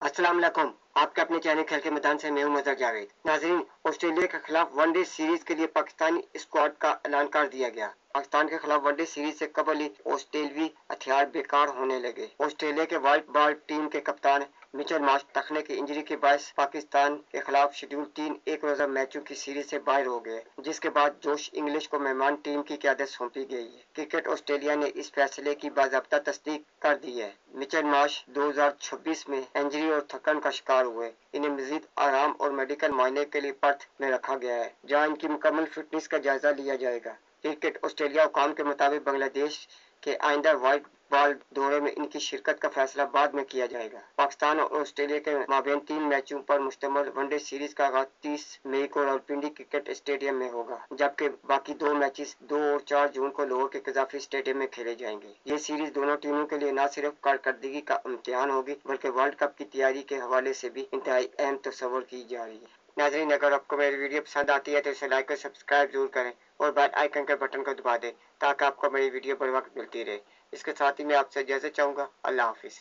अस्सलाम वालेकुम। आपके अपने चैनल खेल के मैदान से मैं हूं मज़हर जावेद। नाज़रीन, ऑस्ट्रेलिया के खिलाफ वनडे सीरीज के लिए पाकिस्तानी स्क्वाड का ऐलान कर दिया गया। पाकिस्तान के खिलाफ वनडे सीरीज से कबल ही ऑस्ट्रेलवी हथियार बेकार होने लगे। ऑस्ट्रेलिया के वाइट बॉल टीम के कप्तान मिचेल मार्श टखने की इंजरी के बायस पाकिस्तान के खिलाफ शेड्यूल 3 एक रोजा मैचों की सीरीज से बाहर हो गए, जिसके बाद जोश इंग्लिश को मेहमान टीम की क़यादत सौंपी गई है। क्रिकेट ऑस्ट्रेलिया ने इस फैसले की बाज़ाब्ता तस्दीक कर दी है। मिचेल मार्श 2026 में इंजरी और थकन का शिकार हुए। इन्हें मजीद आराम और मेडिकल मुआयने के लिए पर्थ में रखा गया है, जहां इनकी मुकम्मल फिटनेस का जायजा लिया जाएगा। क्रिकेट ऑस्ट्रेलिया हुकाम के मुताबिक बांग्लादेश के आइंदा वाइट बॉल दौरे में इनकी शिरकत का फैसला बाद में किया जाएगा। पाकिस्तान और ऑस्ट्रेलिया के माबैन 3 मैचों पर मुश्तमिल वनडे सीरीज का आगाज 30 मई को रावलपिंडी क्रिकेट स्टेडियम में होगा, जबकि बाकी 2 मैचेस 2 और 4 जून को लाहौर के कजाफी स्टेडियम में खेले जाएंगे। ये सीरीज दोनों टीमों के लिए न सिर्फ कारकर्दगी का इम्तिहान होगी, बल्कि वर्ल्ड कप की तैयारी के हवाले से भी इंतहाई अहम तस्वर की जा रही है। नाज़रीन, अगर आपको मेरी वीडियो पसंद आती है तो इसे लाइक और सब्सक्राइब जरूर करें और बेल आइकन के बटन को दबा दें ताकि आपको मेरी वीडियो बर वक्त मिलती रहे। इसके साथ ही मैं आपसे इजाज़त चाहूँगा। अल्लाह हाफिज़।